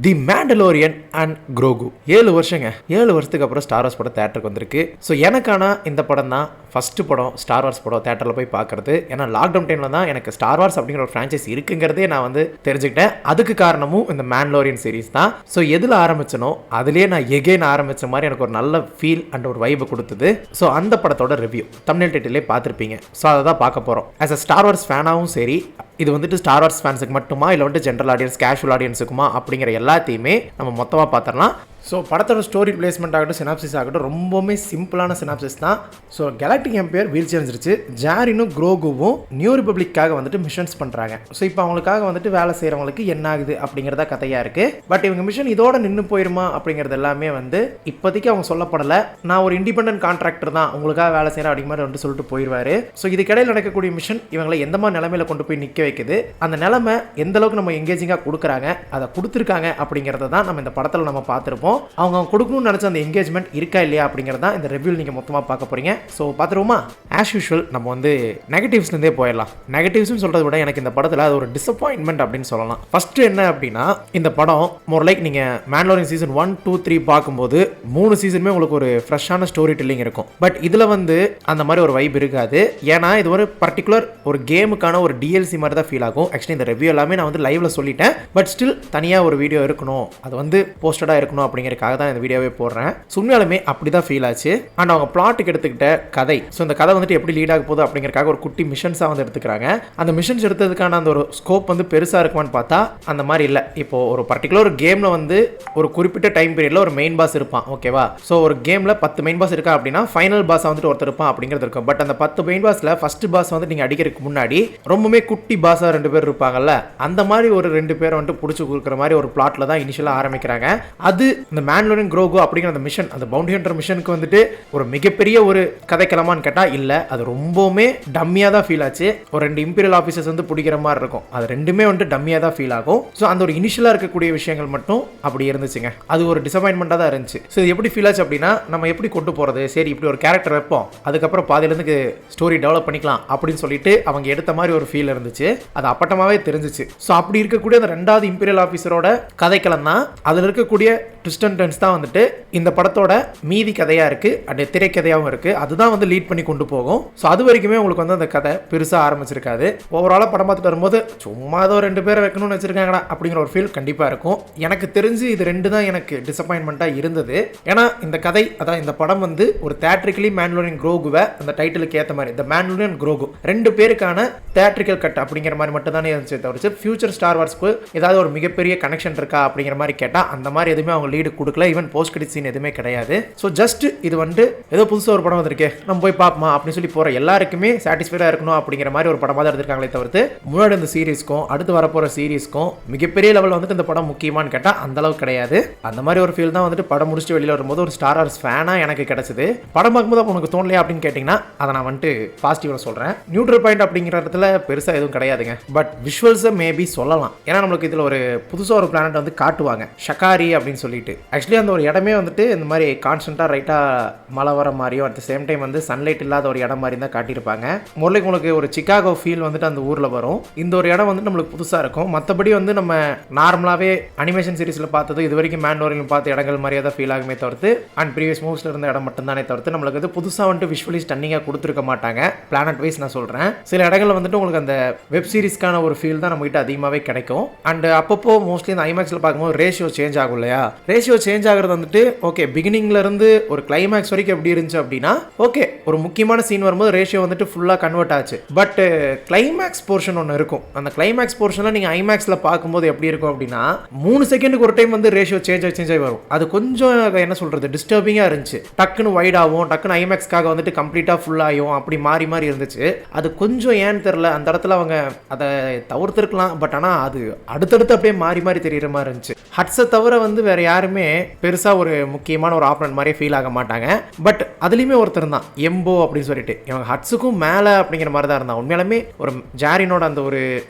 The Mandalorian and குரோகு. 7 வருஷங்க, 7 வருஷத்துக்கு அப்புறம் star Wars படம் தேட்டருக்கு வந்திருக்கு. ஸோ எனக்கான இந்த படம் தான் ஃபஸ்ட்டு படம் ஸ்டார் வார்ஸ் படம் தேட்டரில் போய் பார்க்குறது. ஏன்னா லாக்டவுன் டைமில் தான் எனக்கு ஸ்டார் வார்ஸ் அப்படிங்கிற ஒரு ஃப்ரான்ச்சைஸ் இருக்குங்கிறதே நான் வந்து தெரிஞ்சுக்கிட்டேன். அதுக்கு காரணமும் இந்த மேண்டலோரியன் சீரிஸ் தான். ஸோ எதில் ஆரம்பிச்சனோ அதுலேயே நான் எகெயின் ஆரம்பித்த மாதிரி எனக்கு ஒரு நல்ல ஃபீல் அண்ட் ஒரு வைபை கொடுத்தது. ஸோ அந்த படத்தோட ரிவ்யூ தம்ப்நெயில் டைட்டிலே பார்த்துருப்பீங்க. ஸோ அதை தான் பார்க்க போகிறோம். ஆஸ் அ ஸ்டார் வார்ஸ் ஃபேனாகவும் சரி, இது வந்துட்டு ஸ்டார் வார்ஸ் ஃபேன்ஸுக்கு மட்டுமா இல்லை வந்துட்டு ஜென்ரல் ஆடியன்ஸ் கேஷுவல் ஆடியன்ஸுக்குமா அப்படிங்கிற எல்லாத்தையுமே நம்ம மொத்தமாக பார்த்துடலாம். ஸோ படத்தோட ஸ்டோரி பிளேஸ்மெண்ட் ஆகட்டும், சினாப்சிஸ் ஆகட்டும், ரொம்பவுமே சிம்பிளான சினாப்சிஸ் தான். ஸோ கேலக்டிக் எம்பையர் வீழ்ச்சி அடைஞ்சிருச்சு. ஜாரினும் குரோகுவும் நியூ ரிபப்ளிக்காக வந்துட்டு மிஷன்ஸ் பண்ணுறாங்க. ஸோ இப்போ அவங்களுக்காக வந்துட்டு வேலை செய்கிறவங்களுக்கு என்ன ஆகுது அப்படிங்கிறதா கதையாக இருக்குது. பட் இவங்க மிஷன் இதோட நின்று போயிருமா அப்படிங்கிறது எல்லாமே வந்து இப்போதைக்கு அவங்க சொல்லப்படலை. நான் ஒரு இண்டிபெண்டன்ட் கான்ட்ராக்டர் தான், உங்களுக்காக வேலை செய்கிறேன் அப்படிங்கிற மாதிரி வந்துட்டு சொல்லிட்டு போயிடுவார். ஸோ இதுக்கிடையில் நடக்கக்கூடிய மிஷன் இவங்களை எந்த மாதிரி நிலைமையில கொண்டு போய் நிற்க வைக்குது, அந்த நிலைமை எந்த அளவுக்கு நம்ம எங்கேஜிங்காக கொடுக்குறாங்க, அதை கொடுத்துருக்காங்க அப்படிங்கிறத தான் நம்ம இந்த படத்தில் நம்ம பார்த்துருப்போம். அவங்க கொடுக்கணும்னு நினச்ச அந்த என்கேஜ்மெண்ட் இருக்கா இல்லையா அப்படிங்கிறதா இந்த ரிவ்யூ நீங்கள் மொத்தமாக பார்க்க போறீங்க. ஸோ பார்த்துருவோமா? ஆஸ் யூஷுவல் நம்ம வந்து நெகட்டிவ்ஸ்லேருந்தே போயிடலாம். நெகட்டிவ்ஸ்னு சொல்கிறத விட எனக்கு இந்த படத்தில் அது ஒரு டிசப்பாயின்மெண்ட் அப்படின்னு சொல்லலாம். ஃபஸ்ட்டு என்ன அப்படின்னா, இந்த படம் மோர் லைக் நீங்கள் மேண்டலோரியன் சீசன் 1, 2, 3 பார்க்கும்போது 3 சீசனுமே உங்களுக்கு ஒரு ஃப்ரெஷ்ஷான ஸ்டோரி டெல்லிங் இருக்கும். பட் இதில் வந்து அந்த மாதிரி ஒரு வைப் இருக்காது. ஏன்னா இது ஒரு பர்டிகுலர் ஒரு கேமுக்கான ஒரு டிஎல்சி மாதிரி தான் ஃபீல் ஆகும். ஆக்சுவலி இந்த ரிவ்யூ எல்லாமே நான் வந்து லைவ்ல சொல்லிட்டேன். பட் ஸ்டில் தனியாக ஒரு வீடியோ இருக்கணும், அது வந்து போஸ்டடாக இருக்கணும் அப்படிங்கிறதுக்காக தான் இந்த வீடியோவே போடுறேன். உண்மையாலுமே அப்படி தான் ஃபீல் ஆச்சு. அண்ட் அவங்க பிளாட்டுக்கு எடுத்துக்கிட்ட கதை, ஸோ இந்த கதை வந்துட்டு எப்படி லீட் ஆக போகுது அப்படிங்கிறக்காக ஒரு குட்டி மிஷன்ஸாக வந்து எடுத்துக்கிறாங்க. அந்த மிஷன்ஸ் எடுத்ததுக்கான அந்த ஒரு ஸ்கோப் வந்து பெருசாக இருக்குமான்னு பார்த்தா அந்த மாதிரி இல்லை. இப்போ ஒரு பர்டிகுலர் கேமில் வந்து ஒரு குறிப்பிட்ட டைம் பீரியடில் ஒரு மெயின் பாஸ் இருப்பான், ஓகேவா? ஸோ ஒரு கேமில் 10 மெயின் பாஸ் இருக்கா அப்படின்னா ஃபைனல் பாஸாக வந்துட்டு ஒருத்தர் இருப்பான் அப்படிங்கிறது இருக்கும். பட் அந்த 10 மெயின் பாஸில் ஃபர்ஸ்ட் பாஸ் வந்து நீங்கள் அடிக்கிறதுக்கு முன்னாடி ரொம்பவே குட்டி பாஸாக 2 பேர் இருப்பாங்கல்ல, அந்த மாதிரி ஒரு 2 பேரை வந்துட்டு பிடிச்சி கொடுக்குற மாதிரி ஒரு பிளாட்ல தான் இனிஷியலாக ஆரம்பிக்கிறாங்க. அது இந்த மேண்டலோரியன் குரோகு அப்படிங்கிற அந்த மிஷன், அந்த பவுண்டி ஹண்டர் மிஷனுக்கு வந்துட்டு ஒரு மிகப்பெரிய ஒரு கதைக்கிழமான்னு கேட்டால் இல்லை, அது ரொம்பவுமே டம்மியாக தான் ஃபீல் ஆச்சு. ஒரு 2 இம்பீரியல் ஆஃபீஸர்ஸ் வந்து பிடிக்கிற மாதிரி இருக்கும், அது ரெண்டுமே வந்துட்டு டம்மியாக தான் ஃபீல் ஆகும். ஸோ அந்த ஒரு இனிஷியலாக இருக்கக்கூடிய விஷயங்கள் மட்டும் அப்படி இருந்துச்சுங்க. அது ஒரு டிசப்பாயின்மெண்ட்டாக தான் இருந்துச்சு. ஸோ இது எப்படி ஃபீல் ஆச்சு அப்படின்னா, நம்ம எப்படி கொண்டு போகிறது, சரி இப்படி ஒரு கேரக்டர் வைப்போம், அதுக்கப்புறம் பாதியிலேருந்து ஸ்டோரி டெவலப் பண்ணிக்கலாம் அப்படின்னு சொல்லிட்டு அவங்க எடுத்த மாதிரி ஒரு ஃபீல் இருந்துச்சு. அது அப்பட்டமாகவே தெரிஞ்சிச்சு. ஸோ அப்படி இருக்கக்கூடிய அந்த 2வது இம்பீரியல் ஆஃபீஸரோட கதைக்களம் தான், அதில் இருக்கக்கூடிய ட்விஸ்ட் அண்ட் டர்ன்ஸ் தான் வந்துட்டு இந்த படத்தோட மீதி கதையாக இருக்குது, அப்படியே திரைக்கதையாகவும் இருக்குது. அதுதான் வந்து லீட் பண்ணி கொண்டு போகும். ஸோ அது வரைக்குமே உங்களுக்கு வந்து அந்த கதை பெருசாக ஆரம்பிச்சிருக்காது. ஓவராலாக படம் பார்த்துட்டு வரும்போது சும்மா ஏதோ 2 பேரை வைக்கணும்னு வச்சிருக்காங்கடா அப்படிங்கிற ஒரு ஃபீல் கண்டிப்பாக இருக்கும். எனக்கு தெரிஞ்சு இது 2 தான் எனக்கு டிசப்பாயின்மெண்ட்டாக இருந்தது. ஏன்னா இந்த கதை, அதான் இந்த படம் வந்து ஒரு தியேட்ரிக்கலி மேண்டலோரியன் குரோகுவை அந்த டைட்டிலுக்கு ஏற்ற மாதிரி இந்த மேண்டலோரியன் குரோகு 2 பேருக்கான தியேட்ரிக்கல் கட் அப்படிங்கிற மாதிரி மட்டும் தானே இருந்துச்சு. தவிர்த்து ஃபியூச்சர் ஸ்டார் வார்ஸ்க்கு ஏதாவது ஒரு மிகப்பெரிய கனெக்ஷன் இருக்கா அப்படிங்கிற மாதிரி கேட்டால் அந்த மாதிரி எதுவுமே அவங்க லீடு கொடுக்கல. ஈவன் போஸ்ட் கிரெடிட் சீன் எதுவுமே கிடையாது. ஸோ ஜஸ்ட் இது வந்து ஏதோ புதுசாக ஒரு படம் வந்திருக்கு, நம்ம போய் பார்ப்போமா அப்படின்னு சொல்லி போகிற எல்லாருக்குமே சாட்டிஸ்ஃபைடாக இருக்கணும் அப்படிங்கிற மாதிரி ஒரு படமாக தான் எடுத்திருக்காங்களே தவிர்த்து முன்னாடி இந்த சீரீஸ்க்கும் அடுத்து வரப்போகிற சீரீஸ்க்கும் மிகப்பெரிய லெவலில் வந்துட்டு இந்த படம் முக்கியமானு கேட்டால் அந்த அளவுக்கு கிடையாது. அந்த மாதிரி ஒரு ஃபீல் தான் வந்துட்டு படம் முடிச்சுட்டு வெளியில் வரும்போது ஒரு ஸ்டார் வார்ஸ் ஃபேனாக எனக்கு கிடைச்சது. படம் பார்க்கும்போது உனக்கு தோணலையா அப்படின்னு கேட்டிங்கன்னா அதை நான் வந்துட்டு பாசிட்டிவாக சொல்கிறேன். நியூட்ரல் பாயிண்ட் அப்படிங்கிற இடத்துல பெருசாக எதுவும் கிடையாதுங்க. பட் விஷுவல்ஸை மேபி சொல்லலாம். ஏன்னா நம்மளுக்கு இதில் ஒரு புதுசாக ஒரு பிளானட் வந்து காட்டுவாங்க, ஷக்காரி அப்படின்னு சொல்லிட்டு. ஆக்சுவலி அந்த ஒரு இடமே வந்துட்டு இந்த மாதிரி கான்ஸ்டன்ட்டாக ரைட்டாக மழை வர மாதிரியும் அட் த சேம் டைம் வந்து சன்லைட் இல்லாத ஒரு இடம் மாதிரி தான் காட்டியிருப்பாங்க. முரளிக்கு உங்களுக்கு ஒரு சிக்காகோ ஃபீல் வந்துட்டு அந்த ஊரில் வரும். இந்த ஒரு இடம் வந்துட்டு நம்மளுக்கு புதுசாக இருக்கும். மற்றபடி வந்து நம்ம நார்மலாகவே அனிமேஷன் சீரிஸில் பார்த்தது இது வரைக்கும் மேண்டலோரியன் பார்த்த இடங்கள் மாதிரியே தான் ஃபீல் ஆகுமே தவிர்த்து அண்ட் ப்ரீவியஸ் மூவிஸில் இருந்த இடம் மட்டும்தானே தவிர்த்து நம்மளுக்கு வந்து புதுசாக வந்துட்டு விஷுவலி ஸ்டன்னிங்காக கொடுத்துருக்க மாட்டாங்க. பிளானட் வைஸ் நான் சொல்கிறேன். சில இடங்களில் வந்துட்டு உங்களுக்கு அந்த வெப் சீரிஸ்க்கான ஒரு ஃபீல் தான் நம்மகிட்ட அதிகமாகவே கிடைக்கும். அண்ட் அப்பப்போ மோஸ்ட்லி இந்த ஐமேக்ஸில் பார்க்கும்போது ரேஷியோ சேஞ்ச் ஆகும் இல்லையா? ரேஷியோ சேஞ்ச் ஆகிறது வந்துட்டு ஓகே பிகினிங்ல இருந்து ஒரு கிளைமேக்ஸ் வரைக்கும் எப்படி இருந்துச்சு அப்படின்னா ஓகே ஒரு முக்கியமான சீன் வரும்போது ரேஷியோ வந்துட்டு ஃபுல்லாக கன்வெர்ட் ஆச்சு. பட் கிளைமேக்ஸ் போர்ஷன் ஒன்று இருக்கும். அந்த கிளைமேக்ஸ் போர்ஷனில் நீங்கள் ஐமேக்ஸில் பார்க்கும்போது எப்படி இருக்கும் அப்படின்னா 3 செகண்டுக்கு ஒரு டைம் வந்து ரேஷியோ சேஞ்ச் ஆகி வரும். அது கொஞ்சம் என்ன சொல்கிறது டிஸ்டர்பிங்காக இருந்துச்சு. டக்குன்னு வைட் ஆகும், டக்குன்னு ஐமேக்ஸ்க்காக வந்துட்டு கம்ப்ளீட்டாக ஃபுல்லாகும், அப்படி மாறி மாறி இருந்துச்சு. அது கொஞ்சம் ஏன்னு தெரில, அந்த இடத்துல அவங்க அதை தவிர்த்துருக்கலாம். பட் ஆனால் அது அடுத்தடுத்து அப்படியே மாறி மாறி தெரியுற மாதிரி இருந்துச்சு. ஹட்ஸை தவிர வந்து வேற யாருமே பெருசாக ஒரு முக்கியமான ஒரு ஆப்பனன்ட் மாதிரி ஃபீல் ஆக மாட்டாங்க. பட் அதுலேயுமே ஒருத்தர் தான் எம்போ அப்படின்னு சொல்லிட்டு, இவங்க ஹட்ஸுக்கும் மேலே அப்படிங்கிற மாதிரி தான் இருந்தான். உண்மையாலுமே ஒரு ஜாரினோட அந்த ஒரு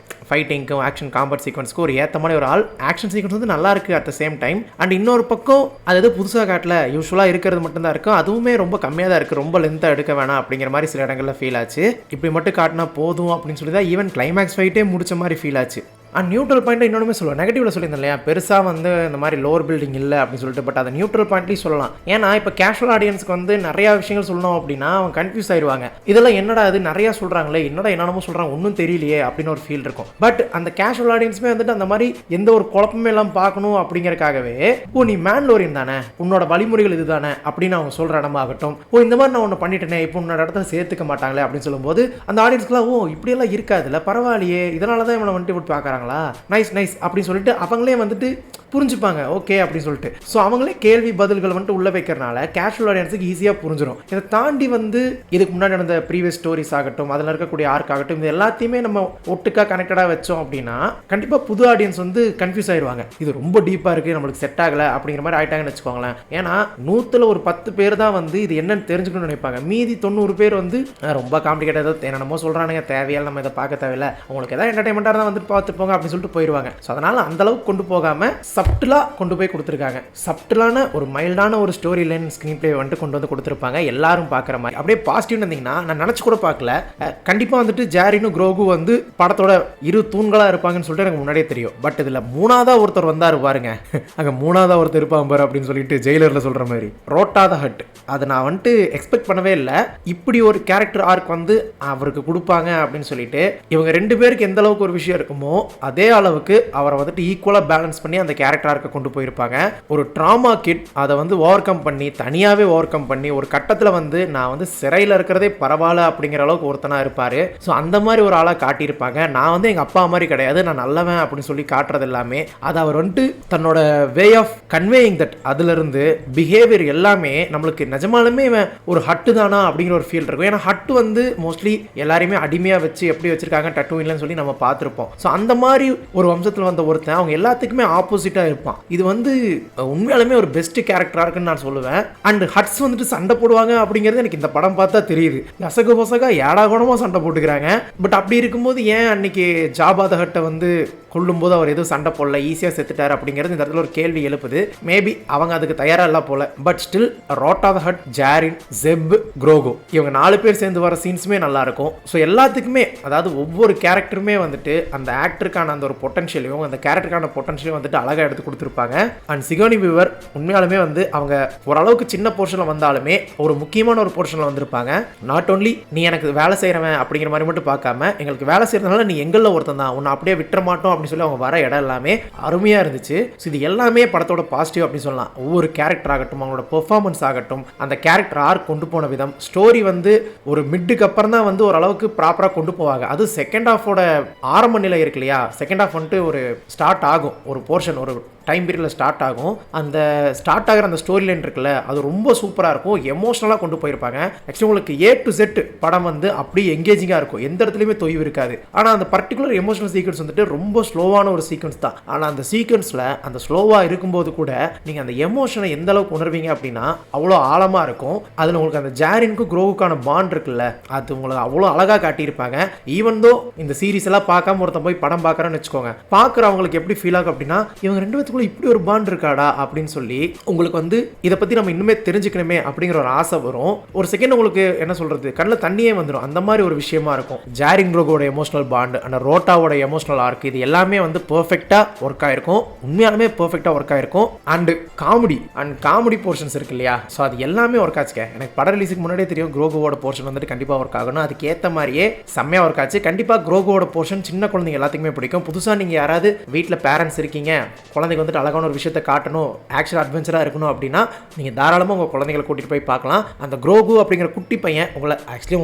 ஃபைட்டிங்க்கும் ஆக்ஷன் காம்பட் சீக்வன்ஸ்க்கு ஒரு ஏற்ற மாதிரி ஒரு ஆள். ஆக்ஷன் சீக்வன்ஸ் வந்து நல்லா இருக்குது at the same time. And இன்னொரு பக்கம் அது எது புதுசாக காட்டல, யூஸ்வலாக இருக்கிறது மட்டும்தான் இருக்கும். அதுவுமே ரொம்ப கம்மியாக தான் இருக்குது, ரொம்ப லென்த்தாக எடுக்க வேணாம் அப்படிங்கிற மாதிரி சில இடங்களில் ஃபீல் ஆச்சு. இப்படி மட்டும் காட்டினா போதும் அப்படின்னு சொல்லி தான் ஈவன் கிளைமேக்ஸ் ஃபைட்டே முடிச்ச மாதிரி ஃபீல் ஆச்சு. அண்ட் நியூட்ரல் பாயிண்ட் இன்னொன்று சொல்லுவேன், நெகட்டிவ்ல சொல்லியிருந்தேன் இல்லையா, பெருசாக வந்து இந்த மாதிரி லோவர் பில்டிங் இல்லை அப்படின்னு சொல்லிட்டு. பட் அதை நியூட்ரல் பாயிண்ட்லேயும் சொல்லலாம். ஏன்னா இப்போ கேஷுவல் ஆடியன்ஸ்க்கு வந்து நிறையா விஷயங்கள் சொல்லணும் அப்படின்னா அவங்க கன்ஃபியூஸ் ஆயிடுவாங்க. இதெல்லாம் என்னடா அது நிறையா சொல்கிறாங்களே, என்னடா என்னென்னமோ சொல்கிறாங்க, ஒன்றும் தெரியலையே அப்படின்னு ஒரு ஃபீல் இருக்கும். பட் அந்த கேஷுவல் ஆடியன்ஸுமே வந்துட்டு அந்த மாதிரி எந்த ஒரு குழப்பமே எல்லாம் பார்க்கணும் அப்படிங்கறக்காகவே, ஓ நீ மேன்லோரியன் தானே, உன்னோட வழிமுறைகள் இது தானே அப்படின்னு அவங்க சொல்கிற இடமாகட்டும், ஓ இந்த மாதிரி நான் ஒன்று பண்ணிட்டேனே இப்போ உன்னோட இடத்துல சேர்த்துக்க மாட்டாங்களே அப்படின்னு சொல்லும்போது அந்த ஆடியன்ஸ்க்குலாம் ஓ இப்படியெல்லாம் இருக்காதுல்ல, பரவாயில்லையே, இதனால தான் இவனை வந்துட்டு விட்டு பார்க்குறாங்களா, நைஸ் நைஸ் அப்படின்னு சொல்லிட்டு அவங்களே வந்துட்டு புரிஞ்சுப்பாங்க ஓகே அப்படின்னு சொல்லிட்டு. ஸோ அவங்களே கேள்வி பதில்கள் வந்துட்டு உள்ள வைக்கிறனால கேஷுவல் ஆடியன்ஸுக்கு ஈஸியாக புரிஞ்சிடும். இதை தாண்டி வந்து இதுக்கு முன்னாடி நடந்த ப்ரீவியஸ் ஸ்டோரிஸ் ஆகட்டும், அதில் இருக்கக்கூடிய ஆர்க் ஆகட்டும், இது எல்லாத்தையுமே நம்ம ஒட்டுக்காக கனெக்டடாக வச்சோம் அப்படின்னா கண்டிப்பாக புது ஆடியன்ஸ் வந்து கன்ஃபியூஸ் ஆயிடுவாங்க. இது ரொம்ப டீப்பாக இருக்குது, நம்மளுக்கு செட் ஆகலை அப்படிங்கிற மாதிரி ஆயிட்டாங்கன்னு வச்சுக்கோங்களேன். ஏன்னா 100ல் ஒரு 10 பேர் தான் வந்து இது என்னன்னு தெரிஞ்சுக்கணும்னு நினைப்பாங்க. மீதி 90 பேர் வந்து ரொம்ப காம்ப்ளிகேட்டட், ஏதோ என்னமோ சொல்கிறானுங்க, தேவையால் நம்ம இதை பார்க்க தேவையில்லை, உங்களுக்கு எதாவது என்டர்டைன்மெண்ட்டாக தான் வந்து பார்த்து போங்க அப்படின்னு சொல்லிட்டு போயிடுவாங்க. ஸோ அதனால் அந்தளவுக்கு கொண்டு போகாமல் சப்டிலாக கொண்டு போய் கொடுத்துருக்காங்க. சப்டிலான ஒரு மைல்டான ஒரு ஸ்டோரி லைன் ஸ்க்ரீன் பிளே வந்துட்டு கொண்டு வந்து கொடுத்துருப்பாங்க, எல்லாரும் பார்க்குற மாதிரி. அப்படியே பாசிட்டிவ்னு இருந்தீங்கன்னா நான் நினச்சி கூட பார்க்கல, கண்டிப்பாக வந்துட்டு ஜாரினும் குரோகு வந்து படத்தோட இரு தூண்களாக இருப்பாங்கன்னு சொல்லிட்டு எனக்கு முன்னாடியே தெரியும். பட் இதில் மூணாவதாக ஒருத்தர் வந்தார் பாருங்க, அங்கே மூணாவதாக ஒருத்தர் இருப்பான் பாரு அப்படின்னு சொல்லிட்டு ஜெயிலரில் சொல்கிற மாதிரி, ரோட்டா த ஹட். அதை நான் வந்துட்டு எக்ஸ்பெக்ட் பண்ணவே இல்லை, இப்படி ஒரு கேரக்டர் ஆர்க் வந்து அவருக்கு கொடுப்பாங்க அப்படின்னு சொல்லிட்டு. இவங்க 2 பேருக்கு எந்த அளவுக்கு ஒரு விஷயம் இருக்குமோ அதே அளவுக்கு அவரை வந்துட்டு ஈக்குவலாக பேலன்ஸ் பண்ணி அந்த கேரக்டர் ஆர்க்கை கொண்டு போயிருப்பாங்க. ஒரு ட்ராமா கிட் அதை வந்து ஓவர் கம் பண்ணி, தனியாகவே ஓவர் கம் பண்ணி, ஒரு கட்டத்தில் வந்து நான் வந்து சிறையில் இருக்கிறதே பரவாயில்ல அப்படிங்கிற அளவுக்கு ஒருத்தனாக இருப்பார். ஸோ அந்த மாதிரி ஒரு ஆளாக காட்டியிருப்பாங்க. நான் வந்து எங்கள் அப்பா மாதிரி கிடையாது, நான் நல்லவன் அப்படின்னு சொல்லி காட்டுறது எல்லாமே அது அவர் வந்துட்டு தன்னோட வே ஆஃப் கன்வேயிங் தட், அதுலேருந்து பிஹேவியர் எல்லாமே நம்மளுக்கு நிஜமாலுமே ஒரு ஹட்டு தானா அப்படிங்கிற ஒரு ஃபீல் இருக்கும். ஏன்னா ஹட்டு வந்து மோஸ்ட்லி எல்லாரையுமே அடிமையாக வச்சு எப்படி வச்சிருக்காங்க டட்டு இல்லைன்னு சொல்லி நம்ம பார்த்துருப்போம். ஸோ அந்த மாதிரி ஒரு வம்சத்தில் வந்த ஒருத்தன் அவங்க எல்லாத்துக்குமே ஆப்போசிட்டாக இருப்பான். இது வந்து உண்மையாலுமே ஒரு பெஸ்ட் கேரக்டராக இருக்குன்னு நான் சொல்லுவேன். அண்ட் ஹட்ஸ் வந்துட்டு சண்டை போடுவாங்க அப்படிங்கிறது எனக்கு இந்த படம் பார்த்தா தெரியுது. எசகு பொசகா ஏடா குணமாக சண்டை போட்டுக்கிறாங்க. பட் அப்படி இருக்கும்போது ஏன் அன்னைக்கு ஜாபாத ஹட்டை வந்து கொல்லும்போது அவர் எதுவும் சண்டை போடல, ஈஸியாக செத்துட்டார் அப்படிங்கிறது இந்த இடத்துல ஒரு கேள்வி எழுப்புது. மேபி அவங்க அதுக்கு தயாராக இல்லை போல. But still Rotta the Hutt, Djarin, ஜெப், குரோகோ இவங்க 4 பேர் சேர்ந்து வர சீன்ஸுமே நல்லா இருக்கும். ஸோ எல்லாத்துக்குமே அதாவது ஒவ்வொரு கேரக்டருமே வந்துட்டு அந்த ஆக்டருக்கான அந்த ஒரு பொட்டன்ஷியலையும் அந்த கேரக்டருக்கான பொட்டன்ஷியலையும் வந்துட்டு அழகாக எடுத்து கொடுத்துருப்பாங்க. அண்ட் சிகோனி வீவர் உண்மையாலுமே வந்து அவங்க ஓரளவுக்கு சின்ன போர்ஷனில் வந்தாலுமே ஒரு முக்கியமான ஒரு போர்ஷனில் வந்திருப்பாங்க. நாட் ஓன்லி நீ எனக்கு வேலை செய்கிறவன் அப்படிங்கிற மாதிரி மட்டும் பார்க்காம எங்களுக்கு வேலை செய்கிறதுனால நீ எங்களில் ஒருத்தன் தான், உன்னை அப்படியே விட்டுற மாட்டோம் அப்படின்னு சொல்லி அவங்க வர இடம் எல்லாமே அருமையாக இருந்துச்சு. ஸோ இது எல்லாமே படத்தோட பாசிட்டிவ் அப்படின்னு சொல்லலாம். ஒவ்வொரு கேரக்டர் ஆகட்டும், அவங்களோட பெர்ஃபார்மன்ஸ் ஆகட்டும், அந்த கேரக்டர் ஆர்க் கொண்டு போன விதம், ஸ்டோரி வந்து ஒரு மிட்டுக்கு அப்புறம் தான் வந்து ஓரளவுக்கு ப்ராப்பராக கொண்டு போவாங்க. அது செகண்ட் ஹாஃபோட ஆரம்ப நிலை இருக்கு இல்லையா, செகண்ட் ஹாஃப் வந்துட்டு ஒரு ஸ்டார்ட் ஆகும், ஒரு போர்ஷன் ஒரு டைம் பீரியடில் ஸ்டார்ட் ஆகும். அந்த ஸ்டார்ட் ஆகிற அந்த ஸ்டோரி லைன் இருக்குல்ல அது ரொம்ப சூப்பராக இருக்கும், எமோஷனலாக கொண்டு போயிருப்பாங்க. ஆக்சுவலி உங்களுக்கு A to Z படம் வந்து அப்படியே எங்கேஜிங்காக இருக்கும், எந்த இடத்துலையுமே தொய்வு இருக்காது. ஆனால் அந்த பர்டிகுலர் எமோஷனல் சீக்வன்ஸ் வந்துட்டு ரொம்ப ஸ்லோவான ஒரு சீக்வன்ஸ் தான். ஆனால் அந்த சீக்வன்ஸில் அந்த ஸ்லோவாக இருக்கும்போது கூட நீங்கள் அந்த எமோஷனை எந்த அளவுக்கு உணர்வீங்க அப்படின்னா அவ்வளோ ஆழமாக இருக்கும். அதில் உங்களுக்கு அந்த ஜாரினுக்கும் குரோவுக்கான பாண்ட் இருக்குல்ல அது உங்களுக்கு அவ்வளோ அழகாக காட்டியிருப்பாங்க. ஈவன் தோ இந்த சீரீஸ் எல்லாம் பார்க்காம ஒருத்தன் போய் படம் பார்க்குறேன்னு வச்சுக்கோங்க, பார்க்குறவங்களுக்கு எப்படி ஃபீல் ஆகும் அப்படின்னா இவங்க 2 பேத்துக்குள்ள இப்படி ஒரு பாண்ட் இருக்காடா அப்படின்னு சொல்லி உங்களுக்கு வந்து இதை பற்றி நம்ம இன்னுமே தெரிஞ்சுக்கணுமே அப்படிங்கிற ஒரு ஆசை வரும். ஒரு செகண்ட் உங்களுக்கு என்ன சொல்கிறது, கண்ணில் தண்ணியே வந்துடும். அந்த மாதிரி ஒரு விஷயமா இருக்கும். ஜாரின் குரோகோட எமோஷனல் பாண்ட், அந்த ரோட்டாவோட எமோஷனல் ஆர்க், இது எல்லாமே வந்து பெர்ஃபெக்டாக ஒர்க் ஆயிருக்கும். உண்மையாலுமே பெர்ஃபெக்டாக ஒர்க் ஆயிருக்கும். அண்டு காமெடி போர்ஷன்ஸ் இருக்கு இல்லையா, ஸோ அது எல்லாமே ஒர்க் ஆச்சுக்க. எனக்கு படம் ரிலீஸுக்கு முன்னாடியே தெரியும் குரோகோவோட போர்ஷன் வந்துட்டு கண்டிப்பாக ஒர்க் ஆகணும். அதுக்கு ஏற்ற மாதிரியே செம்மையாக ஒர்க் ஆச்சு. கண்டிப்பாக குரோகோவோட போர்ஷன் சின்ன குழந்தைங்க எல்லாத்துக்குமே பிடிக்கும். புதுசாக நீங்கள் யாராவது வீட்டில் பேரண்ட்ஸ் இருக்கீங்க, குழந்தைங்க வந்துட்டு அழகான ஒரு விஷயத்தை காட்டணும், ஆக்ஷன் அட்வென்ச்சராக இருக்கணும் அப்படின்னா நீங்கள் தாராளமாக உங்கள் குழந்தைங்களை கூட்டிகிட்டு போய் பார்க்கலாம். அந்த குரோகு அப்படிங்கிற குட்டி பையன்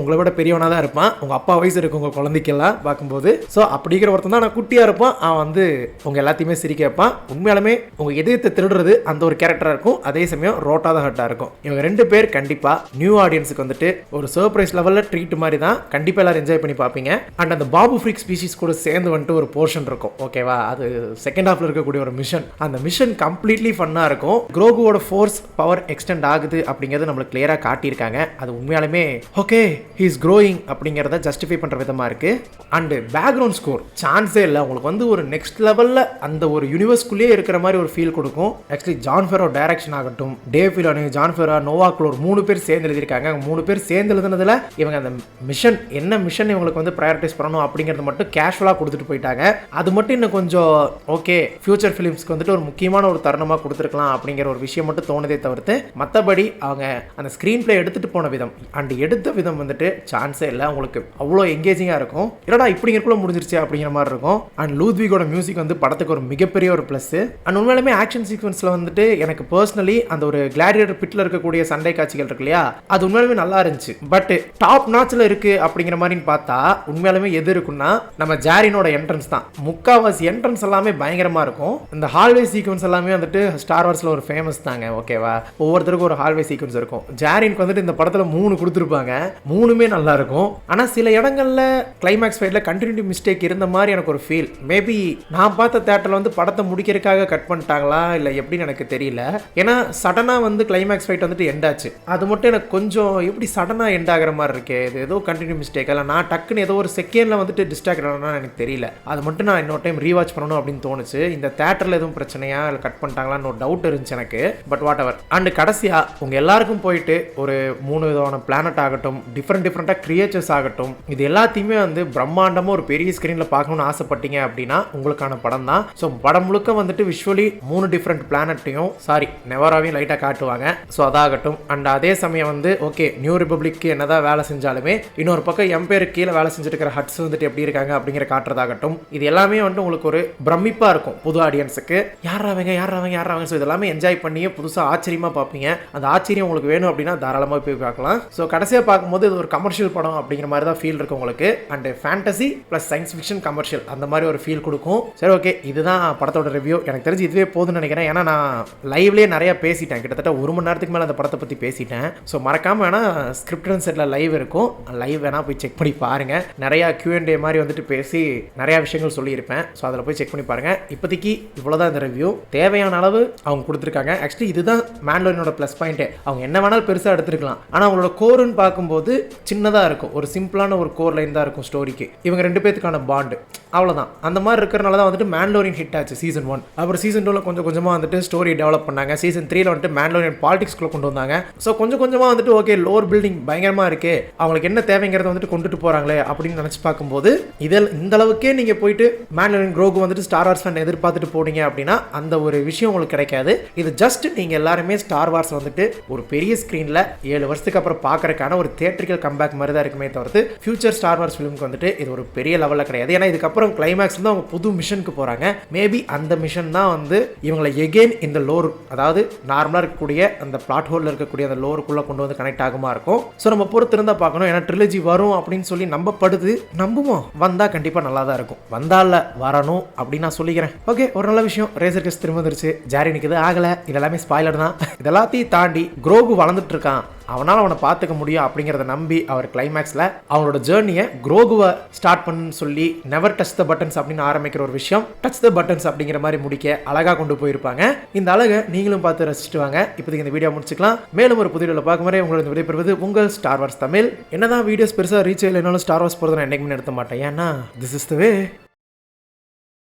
உங்களை விட பெரியவனாக தான் இருப்பான். உங்கள் அப்பா வயசு இருக்கும் உங்கள் குழந்தைக்கெல்லாம் பார்க்கும்போது. ஸோ அப்படிங்கிற ஒருத்தன் தான் நான் குட்டியாக இருப்பான், அவன் வந்து உங்கள் எல்லாத்தையுமே சிரிக்க வைப்பான். உண்மையாலுமே உங்கள் இதயத்தை திருடுறது அந்த ஒரு கேரக்டராக இருக்கும், அதே சமயம் ரோட்டா தான் ஹட்டாக இருக்கும். இவங்க 2 பேர் கண்டிப்பாக நியூ ஆடியன்ஸுக்கு வந்துட்டு ஒரு சர்ப்ரைஸ் லெவலில் ட்ரீட் மாதிரி தான் கண்டிப்பாக எல்லாரும் என்ஜாய் பண்ணி பார்ப்பீங்க. அண்ட் அந்த பாபு ஃப்ரீக் ஸ்பீஷிஸ் கூட சேர்ந்து வந்துட்டு ஒரு போர்ஷன் இருக்கும், ஓகேவா, அது செகண்ட் ஹாஃபில் இருக்கக்கூடிய ஒரு மிஷன். அந்த மிஷன் கம்ப்ளீட்லி ஃபன்னாக இருக்கும். குரோகுவோட ஃபோர்ஸ் பவர் எக்ஸ்டெண்ட் ஆகுது அப்படிங்கிறது நம்மளுக்கு கிளியராக காட்டியிருக்காங்க. அது உண்மையாலுமே ஓகே ஹி இஸ் க்ரோயிங் அப்படிங்கிறத ஜஸ்டிஃபை பண்ணுற விதமாக இருக்குது. அண்டு பேக்ரவுண்ட் ஸ்கோர் சான்ஸே இல்லை, உங்களுக்கு வந்து ஒரு நெக்ஸ்ட் லெவலில் அந்த ஒரு யூனிவர்ஸ்குள்ளேயே இருக்கிற மாதிரி ஒரு ஃபீல் கொடுக்கும். ஆக்சுவலி ஜான் ஃபெரோ டைரக்ஷன் ஆகட்டும், டேவ் ஃபிலோனி, ஜான் ஃபெரோ, நோவா க்ளோர் 3 பேர் சேர்ந்து எழுதியிருக்காங்க. 3 பேர் சேர்ந்து எழுதுனதில் இவங்க அந்த மிஷன் என்ன மிஷன் இவங்களுக்கு வந்து ப்ரையாரிட்டைஸ் பண்ணணும் அப்படிங்கிறது மட்டும் கேஷுவலாக கொடுத்துட்டு போயிட்டாங்க. அது மட்டும் இன்னும் கொஞ்சம் ஓகே ஃபியூச்சர் ஃபிலிம்ஸ்க்கு வந்துட்டு ஒரு முக்கியமான ஒரு தருணமாக கொடுத்துருக்கலாம் அப்படிங்கிற ஒரு விஷயம் மட்டும் தோணுதே தவிர்த்து மற்றபடி அவங்க அந்த ஸ்க்ரீன் பிளே எடுத்துகிட்டு போன விதம் அண்ட் எடுத்த விதம் வந்துட்டு சான்ஸே இல்லை. உங்களுக்கு அவ்வளோ எங்கேஜிங்காக இருக்கும். இல்லடா இப்படிங்கிறக்குள்ள முடிஞ்சிருச்சு அப்படிங்கிற மாதிரி இருக்கும். அண்ட் லூத்விகோட மியூசிக் வந்து படத்துக்கு ஒரு மிகப்பெரிய ஒரு ப்ளஸ். அண்ட் உண்மையிலுமே ஆக்ஷன் சீக்வன்ஸில் வந்துட்டு எனக்கு பர்சனலி அந்த ஒரு கிளாடியேட்டர் பிட்டில் இருக்கக்கூடிய சண்டை காட்சிகள் இருக்கு இல்லையா, அது உண்மையிலுமே நல்லா இருந்துச்சு. பட் டாப் நாட்சில் இருக்கு அப்படிங்கிற மாதிரின்னு பார்த்தா உண்மையாலுமே எது இருக்குன்னா நம்ம ஜாரினோட என்ட்ரன்ஸ் தான். முக்காவாசி என்ட்ரன்ஸ் எல்லாமே பயங்கரமாக இருக்கும். இந்த ஹால்வே சீக்வன்ஸ் எல்லாமே வந்துட்டு ஸ்டார் வார்ஸில் ஒரு ஃபேமஸ் தாங்க. ஓகேவா, ஒவ்வொருத்தருக்கும் ஒரு ஹால்வே சீக்வன்ஸ் இருக்கும். ஜாரினுக்கு வந்துட்டு இந்த படத்தில் 3 கொடுத்துருப்பாங்க. 3மே நல்லா இருக்கும். ஆனால் சில இடங்களில் கிளைமேக்ஸ் ஃபைட்டில் கண்டினியூட்டி மிஸ்டேக் இருந்த மாதிரி எனக்கு ஒரு ஃபீல். மேபி நான் பார்த்த தேட்டரில் வந்து படத்தை முடிக்கிறதுக்காக கட் பண்ணிட்டாங்களா இல்லை எப்படின்னு எனக்கு தெரியல. ஏன்னா சடனாக வந்து கிளைமேக்ஸ் ஃபைட் வந்துட்டு எண்ட் ஆச்சு. அது மட்டும் எனக்கு கொஞ்சம் எப்படி சடனாக எண்ட் ஆகிற மாதிரி இருக்கு. இது ஏதோ கண்டினியூ மிஸ்டேக் இல்லை, நான் டக்குன்னு ஏதோ ஒரு செகண்டில் வந்துட்டு டிஸ்ட்ராக்ட் ஆனா எனக்கு தெரியல. அது மட்டும் நான் இன்னொரு டைம் ரீவாச் பண்ணணும் அப்படின்னு தோணுச்சு. இந்த தேட்டரில் எதுவும் பிரச்சனையா இல்லை கட் பண்ணிட்டாங்களான்னு ஒரு டவுட் இருந்துச்சு எனக்கு. But what ever. அண்ட் கடைசியாக உங்கள் எல்லாருக்கும் போயிட்டு ஒரு 3 விதமான பிளானட் ஆகட்டும், டிஃப்ரெண்ட்டாக கிரியேச்சர்ஸ் ஆகட்டும், இது எல்லாத்தையுமே வந்து பிரம்மாண்டமாக ஒரு பெரிய ஸ்க்ரீனில் பார்க்கணும்னு ஆசைப்பட்டீங்க அப்படின்னா உங்களுக்கான படம் தான். ஸோ படம் முழுக்க வந்துட்டு விஷுவலி 3 டிஃப்ரெண்ட் பிளானட்டையும் நெவராவையும் லைட்டாக காட்டுவாங்க. ஸோ அதாகட்டும். அண்ட் அதே சமயம் வந்து ஓகே நியூ ரிபப்ளிக்கு என்னதான் வேலை செஞ்சாலுமே இன்னொரு பக்கம் எம்பேருக்கு கீழே வேலை செஞ்சுட்டு இருக்கிற ஹட்ஸ் வந்துட்டு எப்படி இருக்காங்க அப்படிங்கிற காட்டுறதாகட்டும், இது எல்லாமே வந்துட்டு உங்களுக்கு ஒரு பிரமிப்பாக இருக்கும் புது ஆடியன்ஸுக்கு. யாராவங்க ஸோ இதெல்லாமே என்ஜாய் பண்ணியே புதுசாக ஆச்சரியமாக பார்ப்பீங்க. அந்த ஆச்சரியம் உங்களுக்கு வேணும் அப்படின்னா தாராளமாக போய் பார்க்கலாம். ஸோ கடைசியாக பார்க்கும்போது இது ஒரு கமர்ஷியல் படம் அப்படிங்கிற மாதிரி தான் ஃபீல் இருக்கும் உங்களுக்கு. And fantasy plus science fiction commercial அந்த மாதிரி ஒரு ஃபீல் கொடுக்கும். சரி ஓகே, இதுதான் படத்தோட ரிவ்யூ. எனக்கு தெரிஞ்சு இதுவே போதும்னு நினைக்கிறேன். ஏன்னா நான் லைவ்லேயே நிறைய பேசிட்டேன், கிட்டத்தட்ட 1 மணி நேரத்துக்கு மேலே அந்த படத்தை பற்றி பேசிட்டேன். ஸோ மறக்காமல் வேணா ஸ்கிரிப்ட் செட்டில் லைவ் இருக்கும், லைவ் வேணா போய் செக் பண்ணி பாருங்க. நிறையா Q&A மாதிரி வந்துட்டு பேசி நிறையா விஷயங்கள் சொல்லியிருப்பேன். ஸோ அதில் போய் செக் பண்ணி பாருங்க. இப்போதைக்கு இவ்வளோதான் இந்த ரிவ்யூ. தேவையான அளவு அவங்க கொடுத்துருக்காங்க. ஆக்சுவலி இதுதான் மேண்டலோரினோட ப்ளஸ் பாயிண்ட்டே. அவங்க என்ன வேணாலும் பெருசாக எடுத்துருக்கலாம், ஆனால் அவங்களோட கோருன்னு பார்க்கும்போது சின்னதாக இருக்கும். ஒரு சிம்பிளான ஒரு கோர் லைன் தான் இருக்கும் ஸ்டோரிக்கு. இவங்க 2 பேத்துக்கான பாண்டு அவ்வளோதான். அந்த மாதிரி இருக்கிறனால தான் வந்துட்டு மேண்டலோரியன் ஹிட் ஆச்சு சீசன் 1. அப்புறம் சீசன் 2ல கொஞ்சம் கொஞ்சமாக வந்துட்டு ஸ்டோரி டெவலப் பண்ணாங்க. சீசன் 3ல வந்துட்டு மேண்டலோரியன் பாலிடிக்ஸ்குள்ளே கொண்டு வந்தாங்க. ஸோ கொஞ்சம் கொஞ்சமாக வந்துட்டு ஓகே லோர் பில்டிங் பயங்கரமாக இருக்கே, அவங்களுக்கு என்ன தேவைங்கிறத வந்துட்டு கொண்டுட்டு போகிறாங்களே அப்படின்னு நினச்சி பார்க்கும்போது இதில் இந்த அளவுக்கே நீங்கள் போயிட்டு மேண்டலோரியன் குரோகு வந்துட்டு ஸ்டார் வார்ஸ் ஃபேன் எதிர்பார்த்துட்டு போனீங்க அப்படின்னா அந்த ஒரு விஷயம் உங்களுக்கு கிடைக்காது. இது ஜஸ்ட் நீங்கள் எல்லாருமே ஸ்டார் வார்ஸ் வந்துட்டு ஒரு பெரிய ஸ்க்ரீனில் 7 வருஷத்துக்கு அப்புறம் பார்க்கறதுக்கான ஒரு தியேட்ரிக்கல் கம்பேக் மாதிரி தான் இருக்குமே தவிர்த்து ஃபியூச்சர் ஸ்டார் வார்ஸ் ஃபிலிமுக்கு வந்துட்டு இது ஒரு பெரிய லெவலில் கிடையாது. ஏன்னா இதுக்கப்புறம் கிளைமேக்ஸ் வந்து அவங்க புது மிஷனுக்கு போகிறாங்க. மேபி அந்த மிஷன் தான் வந்து இவங்களை எகெயின் இந்த லோர், அதாவது நார்மலாக இருக்கக்கூடிய அந்த பிளாட் ஹோலில் இருக்கக்கூடிய அந்த லோருக்குள்ளே கொண்டு வந்து கனெக்ட் ஆகுமா இருக்கும். ஸோ நம்ம பொறுத்து இருந்தால் பார்க்கணும். ஏன்னா ட்ரிலஜி வரும் அப்படின்னு சொல்லி நம்பப்படுது. நம்புவோம், வந்தால் கண்டிப்பாக நல்லா தான் இருக்கும். வந்தால வரணும் அப்படின்னு நான் சொல்லிக்கிறேன். ஓகே, ஒரு நல்ல விஷயம், ரேசர் கெஸ்ட் திரும்ப வந்துருச்சு. ஜாரி நிற்குது ஆகலை, இதெல்லாமே ஸ்பாய்லர் தான். இதெல்லாத்தையும் தாண்டி குரோகு வளர்ந்துட்டு இருக்கான், அவனால் அவனை பார்த்துக்க முடியும் அப்படிங்கிறத நம்பி அவர் கிளைமேக்ஸில் அவனோட ஜேர்னியை குரோகுவை ஸ்டார்ட் பண்ணு சொல்லி நெவர் டச் த பட்டன்ஸ் அப்படின்னு ஆரம்பிக்கிற ஒரு விஷயம் டச் த பட்டன்ஸ் அப்படிங்கிற மாதிரி முடிக்க அழகாக கொண்டு போயிருப்பாங்க. இந்த அழகை நீங்களும் பார்த்து ரசிச்சுட்டு வாங்க. இப்போதைக்கு இந்த வீடியோ முடிச்சுக்கலாம். மேலும் ஒரு புதிய வீடியோவில் பார்க்கும் வரை உங்களோட விடைபெறுவது உங்கள் ஸ்டார் வார்ஸ் தமிழ். என்னதான் வீடியோஸ் பெருசாக ரீச் ஆகலைனாலும் ஸ்டார் வார்ஸ் போகிறத நான் என்னைக்குமே நிறுத்த மாட்டேன். ஏன்னா திஸ் இஸ் த வே.